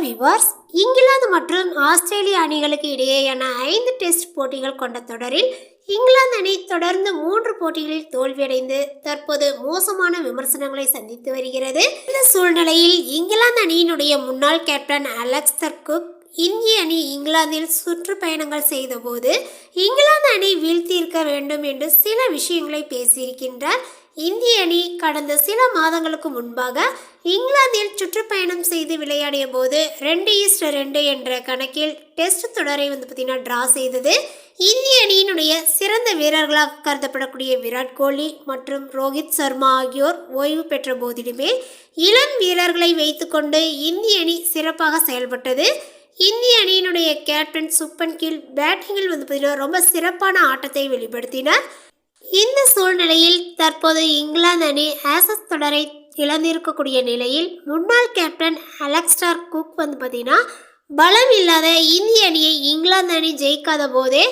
Viewers, England மற்றும் ஆஸ்திரேலிய அணிகளுக்கு இடையேயான 5 டெஸ்ட் போட்டிகள் கொண்ட தொடரில் இங்கிலாந்து அணி தொடர்ந்து 3 போட்டிகளில் தோல்வியடைந்து தற்போது மோசமான விமர்சனங்களை சந்தித்து வருகிறது. இந்த சூழ்நிலையில் இங்கிலாந்து அணியினுடைய முன்னாள் கேப்டன் அலெக்சர் குக் இந்திய அணி இங்கிலாந்தில் சுற்றுப்பயணங்கள் செய்தபோது இங்கிலாந்து அணி வீழ்த்தியிருக்க வேண்டும் என்று சில விஷயங்களை பேசியிருக்கின்றார். இந்திய அணி கடந்த சில மாதங்களுக்கு முன்பாக இங்கிலாந்தில் சுற்றுப்பயணம் செய்து விளையாடிய போது 2-2 என்ற கணக்கில் டெஸ்ட் தொடரை டிரா செய்தது. இந்திய அணியினுடைய சிறந்த வீரர்களாக கருதப்படக்கூடிய விராட் கோலி மற்றும் ரோஹித் சர்மா ஆகியோர் ஓய்வு பெற்ற போதிலுமே இளம் வீரர்களை வைத்துக்கொண்டு இந்திய அணி சிறப்பாக செயல்பட்டது. இந்திய அணியினுடைய கேப்டன் சுப்மன் கில் பேட்டிங்கில் ரொம்ப சிறப்பான ஆட்டத்தை வெளிப்படுத்தினார். இந்த சூழ்நிலையில் தற்போது இங்கிலாந்து அணி ஆஷஸ் தொடரை இழந்திருக்கக்கூடிய நிலையில் முன்னாள் கேப்டன் அலெக்சர் குக் பலம் இல்லாத இந்திய அணியை இங்கிலாந்து அணி ஜெயிக்காத போதே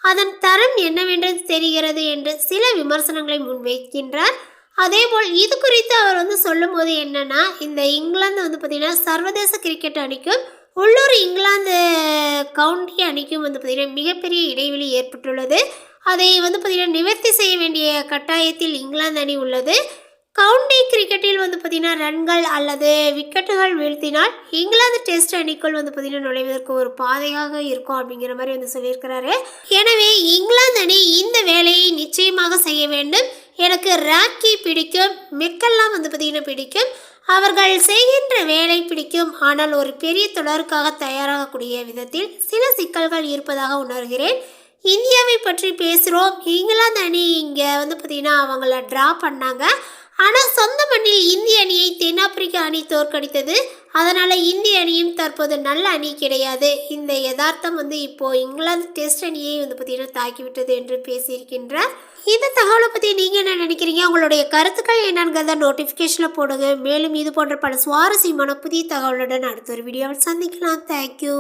அதன் தரம் என்னவென்று தெரிகிறது என்று சில விமர்சனங்களை முன்வைக்கின்றார். அதேபோல் இது குறித்து அவர் சொல்லும் போது என்னன்னா, இந்த இங்கிலாந்து சர்வதேச கிரிக்கெட் அணிக்கும் உள்ளூர் இங்கிலாந்து கவுண்டி அணிக்கும் மிகப்பெரிய இடைவெளி ஏற்பட்டுள்ளது. அதை நிவர்த்தி செய்ய வேண்டிய கட்டாயத்தில் இங்கிலாந்து அணி உள்ளது. கவுண்டி கிரிக்கெட்டில் ரன்கள் அல்லது விக்கெட்டுகள் வீழ்த்தினால் இங்கிலாந்து டெஸ்ட் அணிக்குள் நுழைவதற்கு ஒரு பாதையாக இருக்கும் அப்படிங்கிற மாதிரி சொல்லியிருக்கிறாரு. எனவே இங்கிலாந்து அணி இந்த வேலையை நிச்சயமாக செய்ய வேண்டும். எனக்கு ராக்கி பிடிக்கும், மெக்கெல்லாம் பிடிக்கும், அவர்கள் செய்கின்ற வேலை பிடிக்கும். ஆனால் ஒரு பெரிய தொடருக்காக தயாராகக்கூடிய விதத்தில் சில சிக்கல்கள் இருப்பதாக உணர்கிறேன். இந்தியாவை பற்றி பேசுகிறோம். இங்கிலாந்து அணி இங்கே அவங்கள ட்ரா பண்ணாங்க. ஆனால் சொந்த மண்ணில் இந்திய அணியை தென்னாப்பிரிக்க அணி தோற்கடித்தது. அதனால் இந்திய அணியும் தற்போது நல்ல அணி கிடையாது. இந்த யதார்த்தம் இப்போது இங்கிலாந்து டெஸ்ட் அணியை தாக்கிவிட்டது என்று பேசியிருக்கின்றார். இந்த தகவலை பற்றி நீங்கள் என்ன நினைக்கிறீங்க? உங்களுடைய கருத்துக்கள் என்னங்கிறத நோட்டிஃபிகேஷனில் போடுங்க. மேலும் இது போன்ற பல சுவாரஸ்யமான புதிய தகவலுடன் அடுத்த ஒரு வீடியோவில் சந்திக்கலாம். தேங்க்யூ.